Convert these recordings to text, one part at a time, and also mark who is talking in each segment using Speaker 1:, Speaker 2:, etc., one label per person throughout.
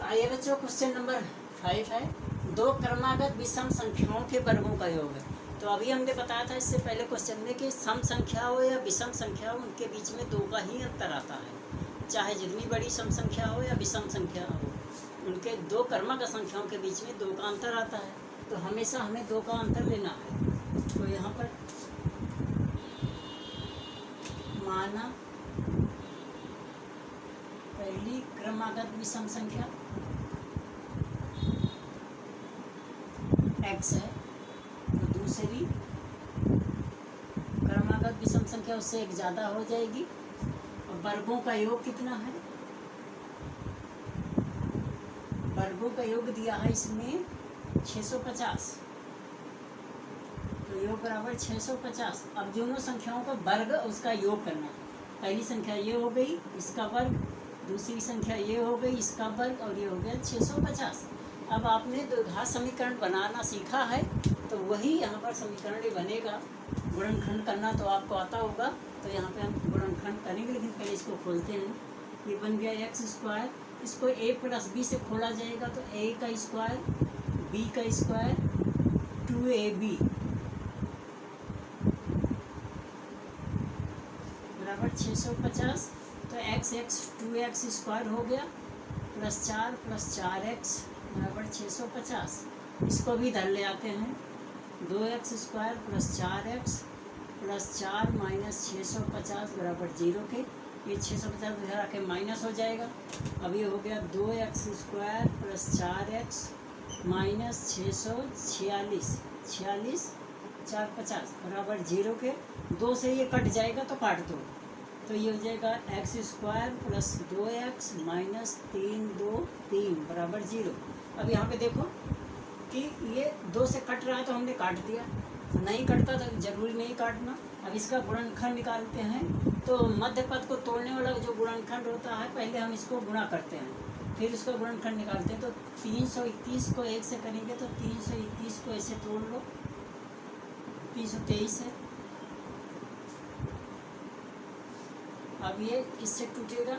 Speaker 1: आइए बच्चों, question number 5 है, दो क्रमागत विषम संख्याओं के वर्गों का योग है। तो अभी हमने बताया था इससे पहले क्वेश्चन में कि सम संख्या हो या विषम संख्या हो, उनके बीच में दो का ही अंतर आता है। चाहे जितनी बड़ी सम संख्या हो या विषम संख्या हो, उनके दो क्रमागत संख्याओं के बीच में दो का अंतर आता है। तो हमेशा हमें दो का अंतर लेना है। तो यहाँ पर माना पहली क्रमागत विषम संख्या x है, तो दूसरी क्रमागत विषम संख्या उससे एक ज़्यादा हो जाएगी। और वर्गों का योग कितना है? वर्गों का योग दिया है इसमें 650, तो योग बराबर 650। अब दोनों संख्याओं का वर्ग उसका योग करना। पहली संख्या ये हो गई, इसका वर्ग, दूसरी संख्या ये हो गई, इसका वर्ग, और ये हो गया 650। अब आपने द्विघात समीकरण बनाना सीखा है, तो वही यहाँ पर समीकरण ही बनेगा। गुणनखंड करना तो आपको आता होगा, तो यहाँ पे हम गुणनखंड करेंगे, लेकिन पहले इसको खोलते हैं। ये बन गया x², इसको a + b से खोला जाएगा, तो a का स्क्वायर b का स्क्वायर 2ab बराबर 650। तो x 2x² हो गया, +4 + 4x बराबर 650। इसको भी इधर ले आते हैं, 2x² + 4x + 4 - 650 बराबर 0 के। ये 650 इधर आके माइनस हो जाएगा। अब ये हो गया 2x² + 4x - 646, 46 4 50 बराबर 0 के। 2 से ये कट जाएगा तो काट दो, तो ये हो जाएगा x² + 2x - 3 2 3 बराबर 0। अब यहाँ पे देखो कि ये 2 से कट रहा है, तो हमने काट दिया। नहीं कटता तो जरूरी नहीं काटना। अब इसका गुणनखंड निकालते हैं, तो मध्य पद को तोड़ने वाला जो गुणनखंड होता है, पहले हम इसको गुणा करते हैं, फिर इसका गुणनखंड निकालते हैं। तो 321 को 1 से करेंगे, तो 321 को ऐसे तोड़ लो, 323 है। अब ये इससे टूटेगा,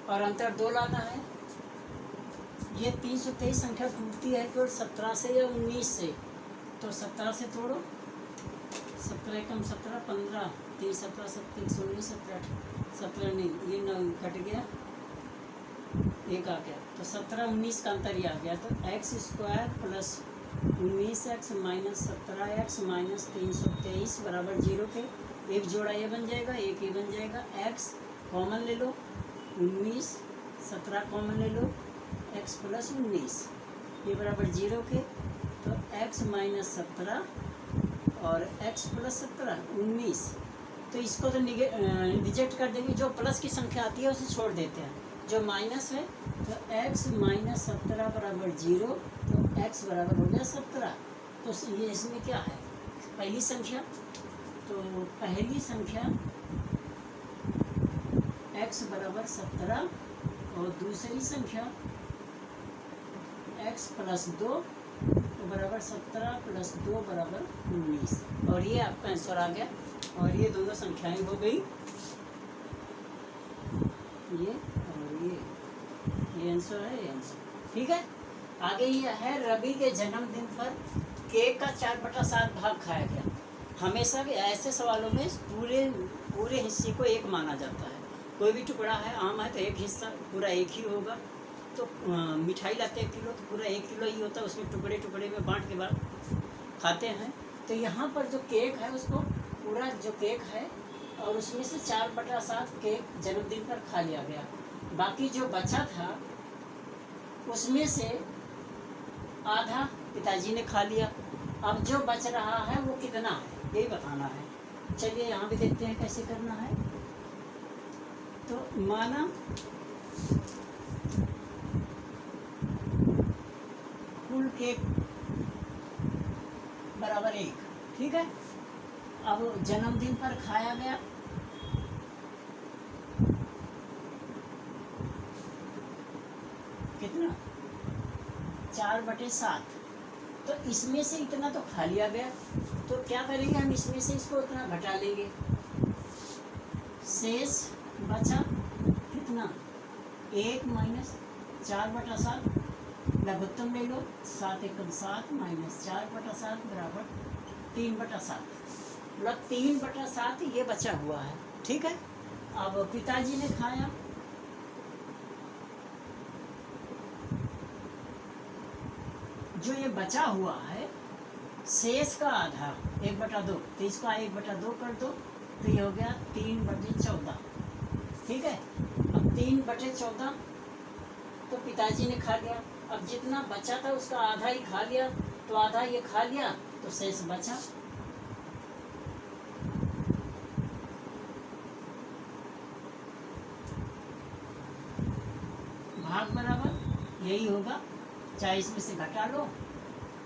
Speaker 1: और अंतर 2 लाना है। ये 323 संख्या टूटती है केवल 17 से या 19 से, तो 17 से तोड़ो, 17 एकम 17 15 3 17 17 19 17 17 नहीं, ये 9 कट गया, 1 आ गया, तो 17 19 का अंतर ही आ गया। तो x² + 19x - 17x - 323 बराबर 0 के। एक जोड़ा ये बन जाएगा, एक ये बन जाएगा। x कॉमन ले लो, 19 17 कॉमन ले लो, x + 19 ये बराबर 0 के। तो x - 17 और x + 17 19, तो इसको तो रिजेक्ट कर देंगे। जो प्लस की संख्या आती है उसे छोड़ देते हैं, जो माइनस है, तो x - 17 बराबर 0, तो x बराबर हो गया 17। तो ये इसमें क्या है? पहली संख्या, तो पहली संख्या x बराबर 17 और दूसरी संख्या x + 2 तो बराबर 17 + 2 बराबर 19, और ये आपका आंसर आ गया। और ये दोनों संख्याएं हो गई, ये और ये आंसर है, ये आंसर ठीक है। आगे ये है, रवि के जन्मदिन पर केक का 4/7 भाग खाया गया। हमेशा भी ऐसे सवालों में पूरे हिस्से को एक माना जाता है। कोई भी टुकड़ा है, आम है, तो एक हिस्सा पूरा एक ही होगा। तो मिठाई लाते 1 किलो, तो पूरा 1 किलो ही होता है, उसमें टुकड़े टुकड़े में बांट के बाद खाते हैं। तो यहाँ पर जो केक है, उसको पूरा जो केक है, और उसमें से 4/7 केक जन्मदिन पर खा लिया गया। बाकी जो बचा था उसमें से आधा पिताजी ने खा लिया। अब जो बच रहा है वो कितना है, यही बताना है। चलिए यहाँ भी देखते हैं कैसे करना है। तो माना कुल केक बराबर 1, ठीक है। अब जन्मदिन पर खाया गया कितना, 4/7, तो इसमें से इतना तो खा लिया गया। तो क्या करेंगे हम, इसमें से इसको इतना घटा लेंगे, शेष बचा कितना, 1 माइनस 4/7, लघुत्तम ले लो, 7 एकम 7 माइनस 4/7 बराबर 3/7, मतलब 3/7 ये बचा हुआ है। ठीक है, अब पिताजी ने खाया, जो ये बचा हुआ है शेष का आधा 1/2, तो इसका 1/2 कर दो, तो ये हो गया 3/14। ठीक है, अब 3/14 तो पिताजी ने खा लिया, अब जितना बचा था उसका आधा ही खा लिया, तो आधा ये खा लिया तो शेष बचा। भाग बराबर यही होगा, चाहे इसमें से घटा लो,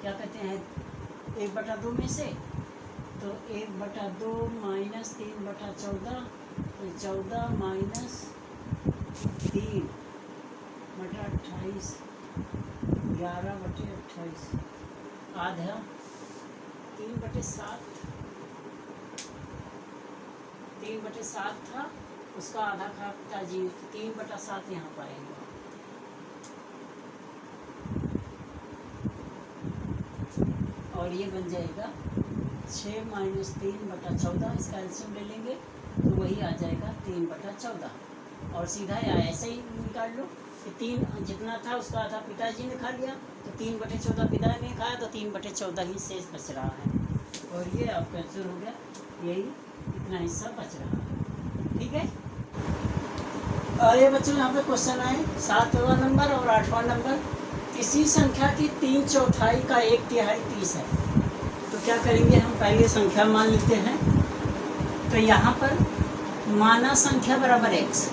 Speaker 1: क्या कहते हैं 1/2 में से, तो 1/2 माइनस 3/14, तो 14 माइनस 3/28, 11/28, आधा 3/7, 3/7 था, उसका आधा खा पिताजी ने, 3/7 यहाँ पाएगा। और ये बन जाएगा 6 माइनस 3/14, इसका एलसीएम ले लेंगे तो वही आ जाएगा 3/14, और सीधा या ऐसे ही निकाल लो कि 3 जितना था उसका आधा पिताजी ने खा लिया, तो 3/14 पिताजी ने खाया, तो 3/14 ही शेष बच रहा है, और ये आपका आंसर हो गया, यही इतना हिस्सा बच रहा है। ठीक है, और ये बच्चों यहाँ पे क्वेश्चन आए 7वां नंबर और 8वां नंबर, किसी संख्या की 3/4 का 1/3 30 है, तो क्या करेंगे हम, पहले संख्या मान लेते हैं, तो यहाँ पर माना संख्या बराबर x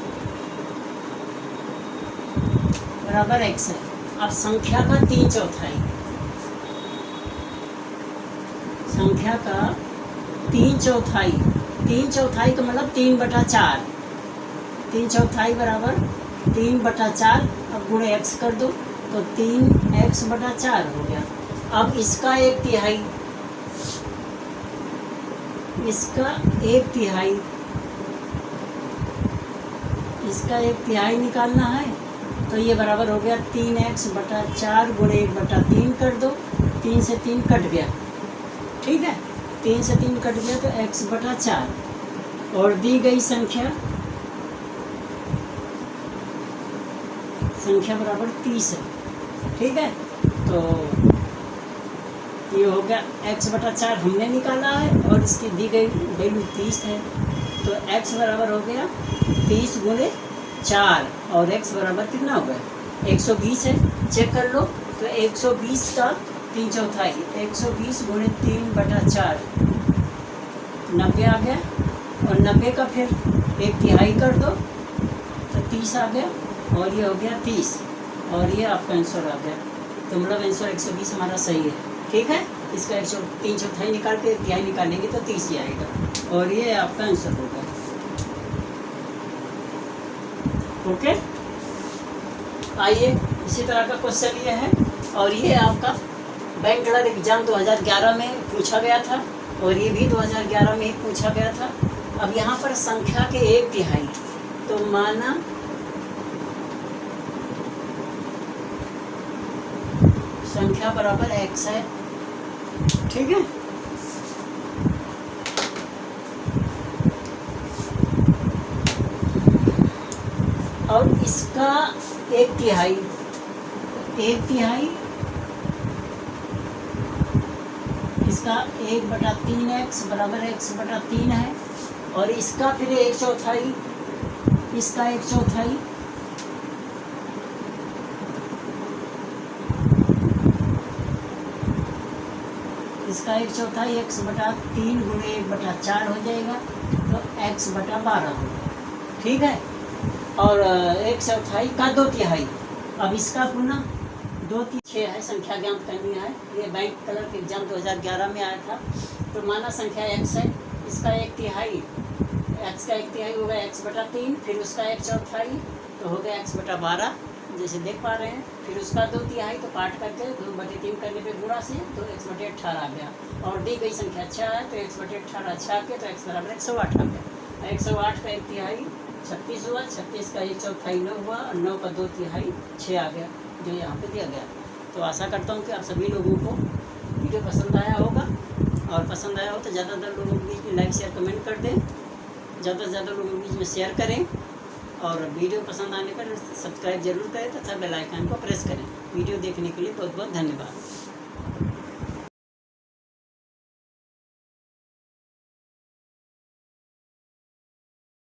Speaker 1: है, अब संख्या का 3/4, संख्या का 3/4 का मतलब 3/4, 3/4 बराबर 3/4, अब गुणे x कर दो, तो 3x/4 हो गया। अब इसका 1/3, इसका 1/3, इसका 1/3 निकालना है, तो ये बराबर हो गया 3x/4 गुणे 1/3 कर दो, 3 से 3 कट गया। ठीक है, 3 से 3 कट गया तो x/4, और दी गई संख्या बराबर 30 है। ठीक है, तो ये हो गया x/4 हमने निकाला है, और इसकी दी गई वैल्यू 30 है, तो x बराबर हो गया 30 गुणे 4, और x बराबर कितना हो गया 120 है, चेक कर लो, तो 120 का 3/4, 120 गुणे 3/4 90 आ गया, और 90 का फिर 1/3 कर दो तो 30 आ गया, और ये हो गया 30, और ये आपका आंसर आ गया, तो मतलब आंसर 120 हमारा सही है। ठीक है, इसका 3/4 निकाल के 1/3 निकालेंगे तो 30 ही आएगा, और ये आपका आंसर होगा। ओके, आइए इसी तरह का क्वेश्चन ये है, और ये आपका बैंक क्लर्क एग्जाम 2011 में पूछा गया था, और ये भी 2011 में ही पूछा गया था। अब यहाँ पर संख्या के 1/3, तो माना संख्या बराबर x है। ठीक है, और इसका 1/3, इसका 1/3x बराबर x/3 है, और इसका फिर 1/4, इसका 1/4, इसका 1/4 x/3 गुणे 1/4 हो जाएगा, तो x/12 होगा। ठीक है, और 1/4 का 2/3, अब इसका गुना 2/6 है, संख्या ज्ञात करनी है। ये बैंक क्लर्क एग्जाम 2011 में आया था। तो माना संख्या x है, इसका 1/3, x का 1/3 होगा x/3, फिर उसका 1/4 तो हो गया x/12, जैसे देख पा रहे हैं। फिर उसका 2/3 तो काट करके 2/3 करने पे गुणा से तो x/18 आ गया, और दी गई संख्या 6 है तो x/18 6 के तो x बराबर 108 आ गया। 108 का 1/3 36 हुआ, 36 का 1/4 9 हुआ और 9 का 2/3 6 आ गया, जो यहाँ पे दिया गया। तो आशा करता हूँ कि आप सभी लोगों को वीडियो पसंद आया होगा, और पसंद आया हो तो ज़्यादातर लोगों के बीच में लाइक शेयर कमेंट कर दें, ज़्यादा से ज़्यादा लोगों के बीच में शेयर करें, और वीडियो पसंद आने पर सब्सक्राइब जरूर करें तथा बेल आइकन को प्रेस करें। वीडियो देखने के लिए बहुत बहुत धन्यवाद।